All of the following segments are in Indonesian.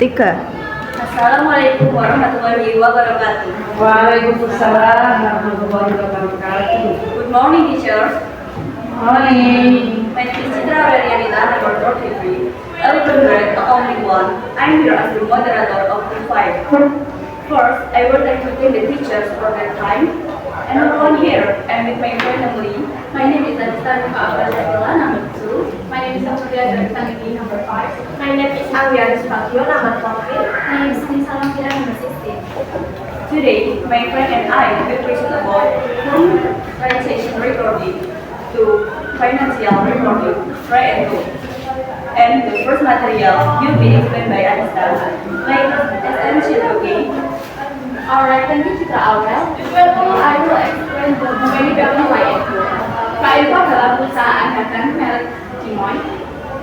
Tiga. Assalamualaikum warahmatullahi wabarakatuh. Waalaikumsalam warahmatullahi wabarakatuh. Good morning, teachers. Morning. My name is Citra Aurelianita, number 43, 11th grade, accounting 1. I'm here as the moderator of group 5. First, I would like to thank the teachers for their time. And everyone here, and with my family. My name is Adista Nuka number 2. My name is Amelia Zangi, number 5. My name is Awiaris Patio, number 40. My name is Nisa Lampiran, number 16. Today, my friend and I will present about from transaction recording to financial recording, right and go. And the first material will be explained by Adista. My essential, okay? Alright, thank you, Citra Aurel. Well, I will explain the manufacturing line. KIFO adalah perusahaan dagang merek Cimoy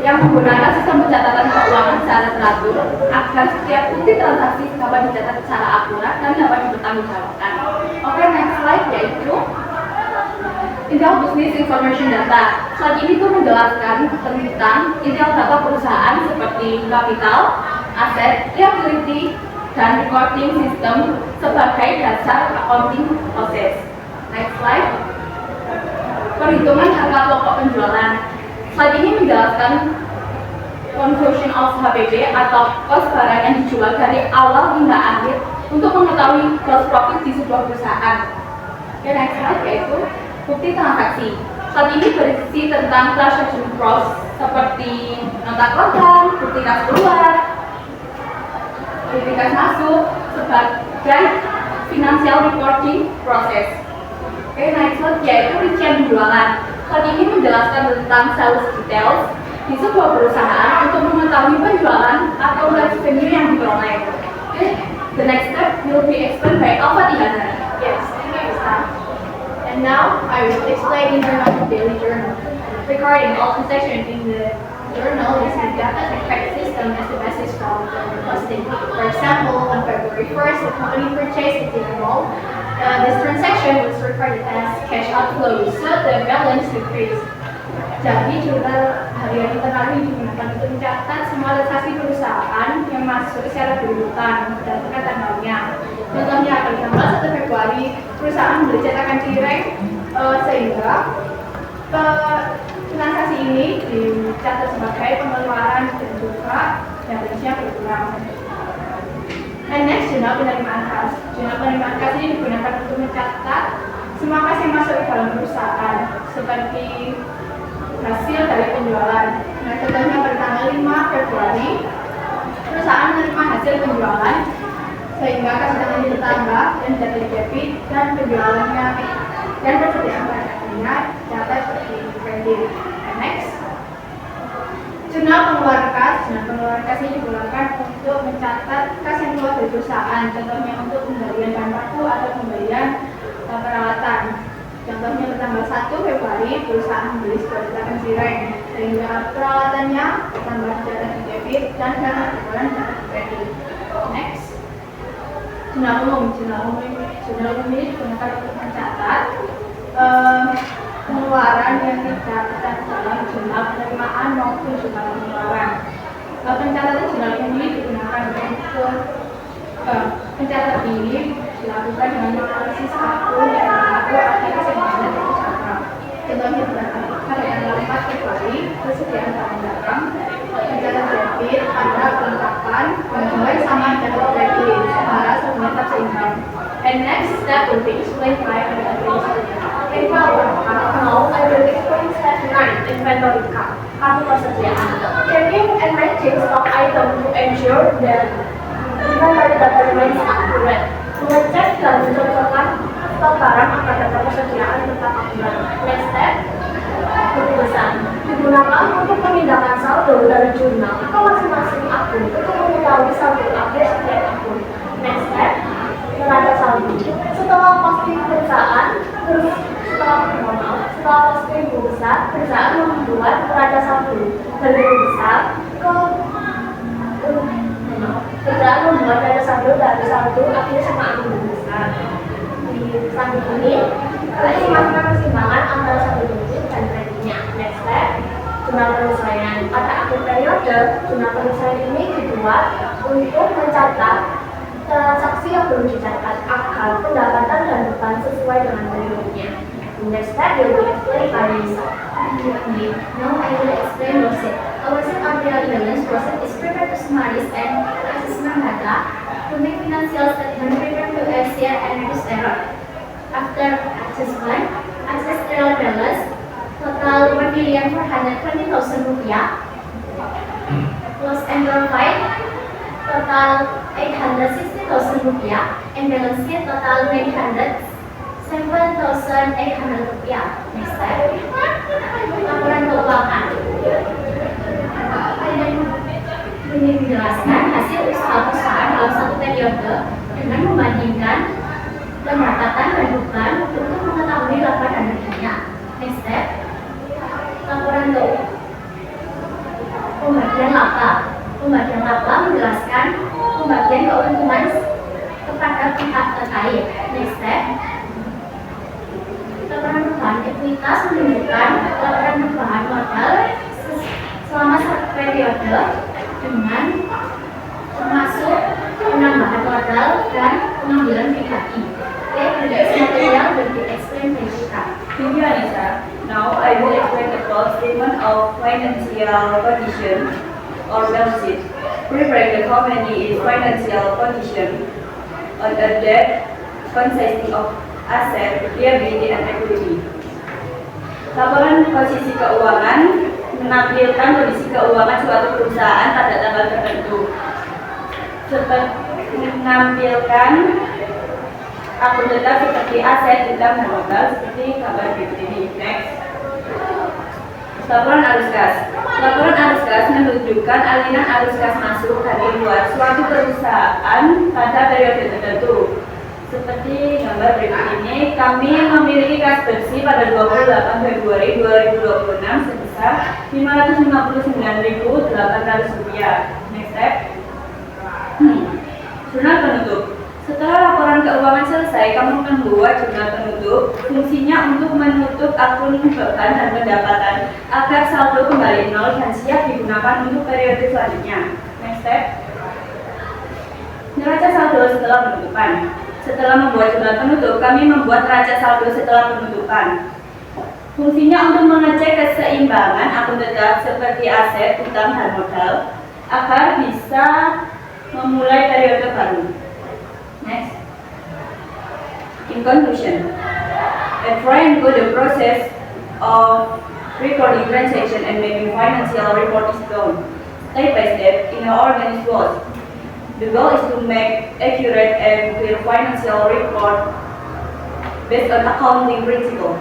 yang menggunakan sistem pencatatan keuangan secara teratur agar setiap bukti transaksi dapat dicatat secara akurat dan dapat dipertanggungjawabkan. Oke, next slide yaitu Intel Business Information Data. Slide ini tuh menjelaskan tentang Intel data perusahaan seperti kapital, aset, liability, dan recording system sebagai dasar accounting proses. Next slide. Perhitungan harga pokok penjualan. Slide ini menjelaskan conversion of HPP atau cost barang yang dijual dari awal hingga akhir untuk mengetahui gross profit di sebuah perusahaan. Oke, next slide yaitu bukti transaksi. Slide ini berisi tentang transaction process seperti nota kontan, bukti kas keluar, bukti kas masuk sebagai financial reporting process. Oke, next slide yaitu rincian penjualan. Slide ini menjelaskan tentang sales details di sebuah perusahaan untuk mengetahui penjualan atau revenue yang diperoleh. Oke, the next step will be explained by Alfa Tihana. Yes, thank you, Isa. And now I will explain internal daily journal. Recording all transactions in the journal using data effect system as the basis for the posting. For example, on February 1st, the company purchased a dinner mall. This transaction was recorded as cash outflow, so the balance decreased. Jadi jurnal harian internal ini digunakan untuk mencatat semua transaksi perusahaan yang masuk secara berurutan berdasarkan tanggalnya. Contohnya pada tanggal 1 Februari perusahaan membeli cetakan cireng sehingga transaksi ini dicatat sebagai pengeluaran dan juga balance-nya berkurang. And next, jurnal penerimaan kas. Jurnal penerimaan kas ini digunakan untuk mencatat semua kas yang masuk ke dalam perusahaan seperti hasil dari penjualan. Nah, contohnya pada tanggal 5 Februari perusahaan menerima hasil penjualan sehingga kas cadangan ini bertambah dan data debit dan penjualannya dan persediaan barangnya catat seperti kredit. And next, jurnal pengeluaran kas. Jurnal pengeluaran kas ini digunakan untuk mencatat kas yang keluar dari perusahaan, contohnya untuk pembelian bahan baku atau pembelian peralatan. Contohnya pada tanggal 1 Februari perusahaan membeli sebuah cetakan cireng sehingga peralatannya tambah catat di debit dan dana pengeluaran catat di kredit. Next, jurnal umum. Jurnal umum ini digunakan untuk mencatat pengeluaran yang dicatat dalam jurnal penerimaan maupun jurnal pengeluaran. Pencatatan jurnal ini digunakan untuk pencatat ini dilakukan dengan menganalisis akun dan berlaku aplikasi yang ada di Instagram. Contohnya pada tanggal 4 Februari persediaan barang dagang, pencatat debit, ada kelengkapan, penjualan sama data kredit, sehingga semuanya seimbang. And next step will be explained by Adista. Now, I will explain step 9, inventory count, kartu persediaan. Checking and matching stock item to ensure that inventory data remains accurate. Mengecek dan mencocokkan stok barang agar data persediaan tetap akurat. Next step, keputusan digunakan untuk memindahkan saldo dari jurnal ke masing-masing akun untuk mengetahui saldo akhir setiap akun. Next step, neraca saldo. Setelah posting perusahaan, setelah posting buku besar, perusahaan membuat neraca saldo dari buku besar ke perusahaan membuat neraca saldo dari saldo akhir sama akun buku besar. Di slide ini, kita masukkan keseimbangan antara saldo debit dan kreditnya. Next step, jurnal penyesuaian. Pada akhir periode, jurnal penyesuaian ini dibuat untuk mencatat transaksi yang perlu dicatat agar pendapatan dan beban sesuai dengan periodenya. The next step will be explained by Lisa. Now I will explain ROSET. A ROSET or real balance process is prepared to summarize and assessment data to make financial statement prepared to share and reduce error. After assessment, access real balance total 1,420,000 rupiah. Loss and profit total 860,000 rupiah and balance sheet total 907,800 rupiah. Next step, laporan keuangan. Ini menjelaskan hasil usaha perusahaan dalam satu periode dengan membandingkan pendapatan dan beban untuk mengetahui laba dan ruginya. Next step, laporan pembagian laba. Pembagian laba menjelaskan pembagian keuntungan kepada pihak terkait. Next step, laporan perubahan ekuitas menunjukkan laporan perubahan modal selama satu periode dengan termasuk penambahan modal dan pengambilan PKI. Okay, this material will be explained by Rita. Thank you, Anissa. Now I will explain the close statement of financial condition or balance sheet. Preparing the company is financial condition on a debt consisting of asset, liability, and equity. Laporan posisi keuangan menampilkan kondisi keuangan suatu perusahaan pada tanggal tertentu. Menampilkan akun tetap seperti aset, utang, dan modal seperti gambar berikut ini. Next. Laporan arus kas. Laporan arus kas menunjukkan aliran arus kas masuk dan keluar suatu perusahaan pada periode tertentu. Seperti gambar berikut ini, kami memiliki kas bersih pada 28 Februari 2026 sebesar Rp559.800. Next step. Jurnal penutup. Setelah laporan keuangan selesai, kamu membuat jurnal penutup. Fungsinya untuk menutup akun beban dan pendapatan agar saldo kembali nol dan siap digunakan untuk periode selanjutnya. Next step. Neraca saldo setelah penutupan. Setelah membuat jurnal penutup, kami membuat neraca saldo setelah penutupan. Fungsinya untuk mengecek keseimbangan akun tetap seperti aset, utang, dan modal agar bisa memulai periode baru. Next. In conclusion, a try and go the process of recording transaction and making financial report is done step by step in an organized way. The goal is to make accurate and clear financial report based on accounting principle.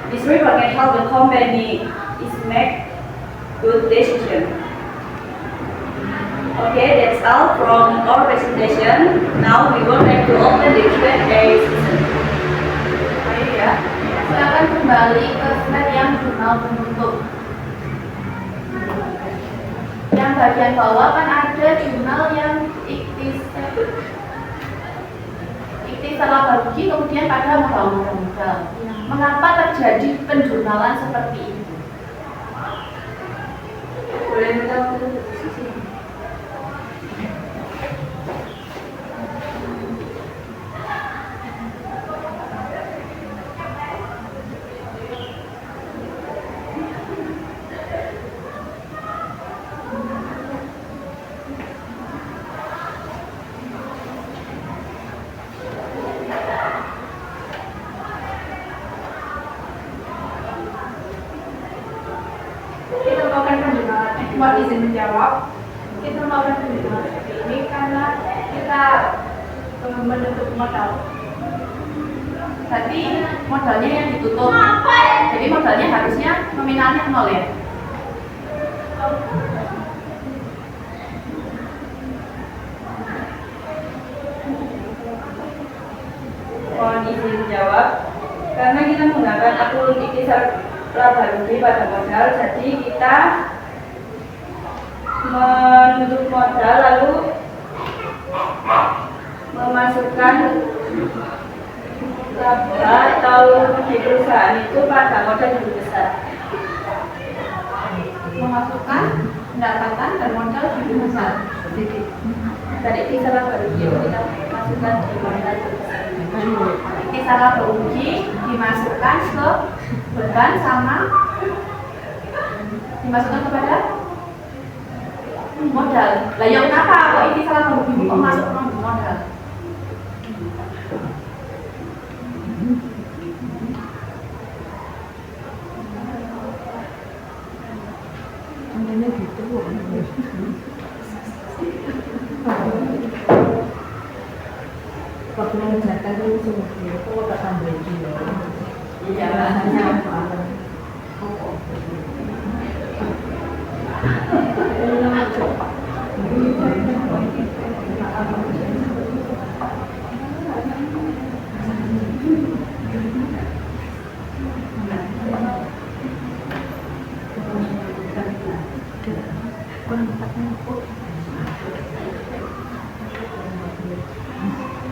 This report can help the company is make good decision. Okay, that's all from our presentation. Now we would like to open the Q&A session. Ayo ya. Silakan kembali ke slide yang jurnal penutup. Yang bagian bawah kan ada jurnal yang ikhtisar laba rugi, kemudian pada modal. Mengapa terjadi penjurnalan seperti ini? Boleh minta untuk sisi. Kita melakukan penjurnalan Mohon izin menjawab. Kita melakukan penjurnalan seperti ini karena kita menutup modal. Berarti modalnya yang ditutup. Jadi modalnya harusnya nominalnya 0 ya. Mohon izin jawab. Karena kita menggunakan akun ikhtisar laba rugi pada modal, jadi kita menutup modal lalu memasukkan laba atau di perusahaan itu pada modal yang lebih besar. memasukkan pendapatan dan modal di besar. Tadi ini salah beruji kita masukkan di modal terbesar. Ini salah beruji dimasukkan ke beban sama dimasukkan kepada modal. Lah ya kenapa kok ini salah beruji kok masuk ke modal? Waktu mengerjakan itu semua itu kok tambah juga. Iya, Rasanya apa?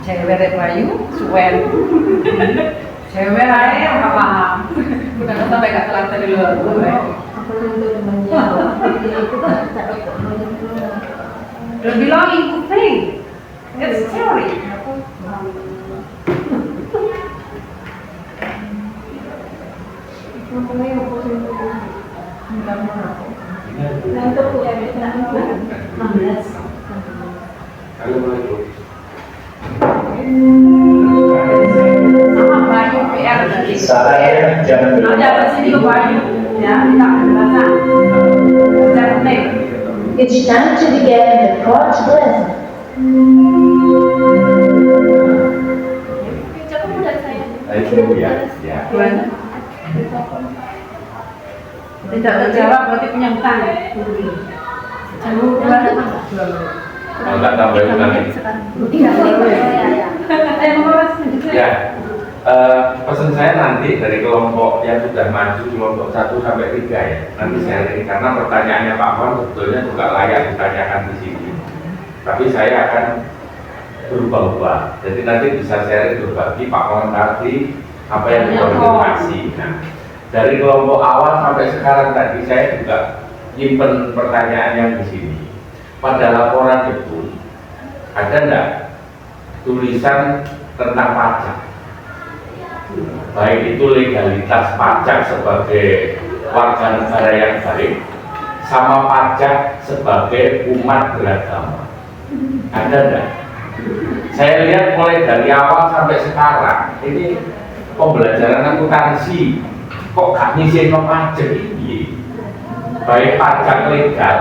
Cewek Bayu, suwen. Cewek aja yang nggak paham. Udah sampai gak kelar dari luar gue. Apa yang itu temannya? Itu kan cakap Don't belonging to thing. It's theory. ngomongnya apa sih itu? Enggak mau. Untuk UMR 16. Sama Bayu PR tadi. Saya jangan Ada apa sih di Bayu? Ya, kita penjelasan. Jangan nih. It's time to begin the God's blessing. Cukup mudah saya. itu ya. Ya. Tidak terjawab berarti punya utang. Kalau nggak tambah lagi. Ya. Pesan saya nanti dari kelompok yang sudah maju kelompok 1 sampai 3 ya. Nanti sharing karena pertanyaannya Pak Wan sebetulnya juga layak ditanyakan di sini. Tapi saya akan berubah-ubah. Jadi nanti bisa sharing berbagi Pak Wan tadi apa yang dikonfirmasi. Nah, dari kelompok awal sampai sekarang tadi saya juga nyimpen pertanyaan yang di sini. Pada laporan itu ada enggak tulisan tentang pajak? Baik itu legalitas pajak sebagai warga negara yang baik sama pajak sebagai umat beragama. Ada enggak? Saya lihat mulai dari awal sampai sekarang ini pembelajaran akuntansi kok gak ngisi pajak ini, baik pajak legal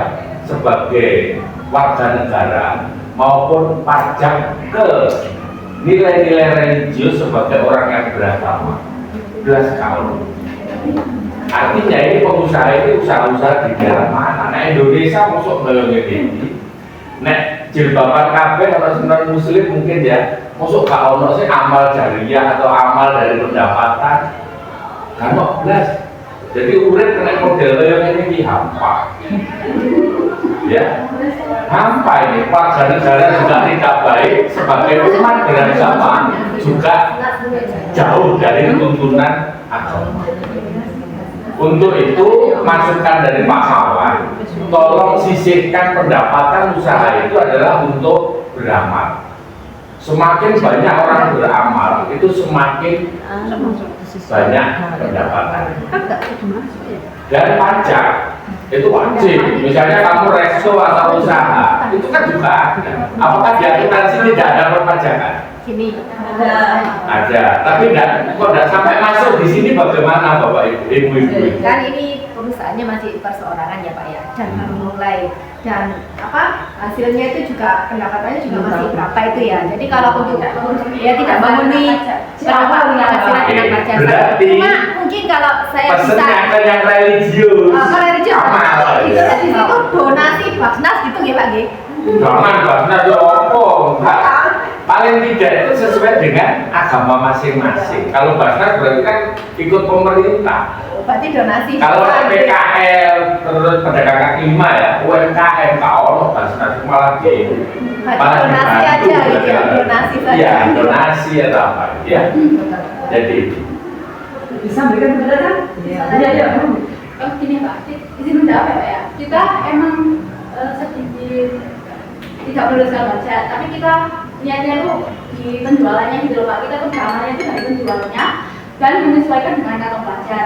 sebagai warga negara maupun pajak ke nilai-nilai religius sebagai orang yang beragama. Jelas sekali. Artinya ini pengusaha ini usaha-usaha di daerah mana? Nah Indonesia masuk ngelongin ini. Nek jilbaban kabeh atau non muslim mungkin ya masuk ke ono sih amal jariyah atau amal dari pendapatan. Kan kok belas. Jadi urip kena model yang ini hampa. Ya, hampa ini warga negara juga tidak baik sebagai umat beragama juga jauh dari tuntunan agama. Untuk itu masukan dari Pak Mawan, tolong sisihkan pendapatan usaha itu adalah untuk beramal. Semakin banyak orang beramal itu semakin banyak pendapatan. Dan pajak itu wajib. Misalnya kamu resto atau usaha, itu kan juga ada. Apakah di akuntansi tidak ada perpajakan? Sini Ada, tapi kok tidak sampai masuk di sini bagaimana Bapak Ibu? kan ini perusahaannya masih perseorangan ya Pak ya, dan baru mulai dan apa hasilnya itu juga pendapatannya juga masih berapa itu ya. Jadi kalau untuk ya tidak memenuhi berapa penghasilan dengan pajak. Berarti Cuma mungkin kalau saya bisa pesennya ke yang religius. kalau religius amal itu ya. di situ donasi basnas gitu ya Pak G. Jangan bahasnya ya apa, enggak. Paling tidak itu sesuai dengan agama masing-masing. Kalau basnas berarti kan ikut pemerintah. Berarti donasi. Kalau PKL terus pedagang kaki lima ya, UMKM kalau basnas malah di donasi aja gitu ya, donasi saja. Iya, donasi atau apa ya. Jadi Bisa berikan penjelasan? Iya, iya. Oh gini Pak, di izin menjawab ya Pak ya. Kita emang sedikit tidak meneruskan budget, tapi kita niatnya tuh di penjualannya gitu loh Pak. Kita tuh beramalnya itu dari penjualannya dan menyesuaikan dengan kantong pelajar.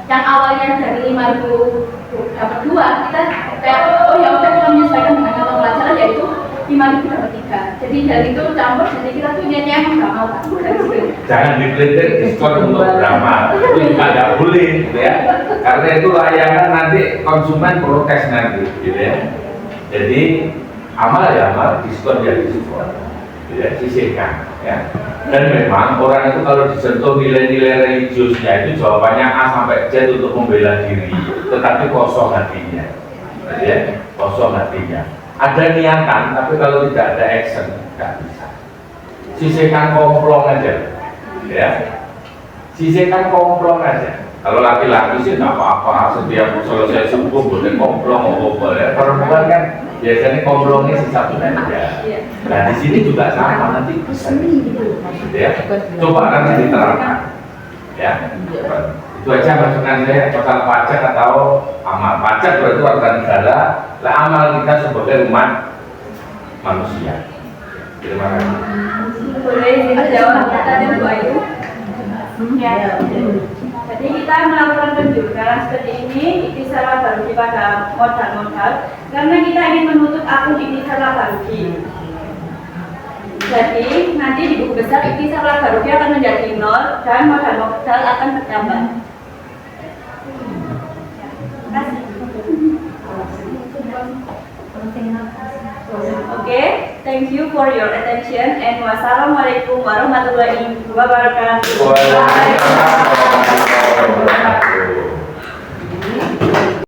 Yang awalnya dari 5.000 dapat 2, kita kayak oh ya udah kita menyesuaikan dengan kantong pelajaran yaitu 5.000 dapat 3. Jadi dari itu campur, jadi kita tuh niatnya emang beramal Pak. Jangan dikritik diskon untuk beramal, itu juga nggak boleh gitu ya, karena itu layangan nanti konsumen protes nanti gitu ya. Jadi amal ya amal, diskon ya diskon, gitu ya, sisihkan ya. Dan memang orang itu kalau disentuh nilai-nilai religiusnya itu jawabannya A sampai Z untuk membela diri, tetapi kosong hatinya, gitu ya, kosong hatinya. Ada niatan, tapi kalau tidak ada action nggak bisa. Sisihkan komplong aja, ya. Sisihkan komplong aja. Kalau laki-laki sih nggak apa-apa, setiap selesai subuh boleh komplong apa ya. Perempuan kan biasanya komplongnya sisa aja. Nah di sini juga sama, nanti bisa, ya. Coba nanti diterapkan, ya. Itu aja masukan saya pasal pajak atau amal. Pajak berarti warga negara, lah amal kita sebagai umat manusia. Terima kasih. Boleh dijawab pertanyaan Bu Ayu? Ya. Jadi kita melakukan penjualan seperti ini, Ikhtisar Al-Baruji pada modal-modal, karena kita ingin menutup akun Ikhtisar Al-Baruji. Jadi nanti di buku besar Ikhtisar Al-Baruji akan menjadi 0 dan modal-modal akan bertambah. Okay, thank you for your attention and wassalamualaikum warahmatullahi wabarakatuh. Waalaikumsalam warahmatullahi wabarakatuh.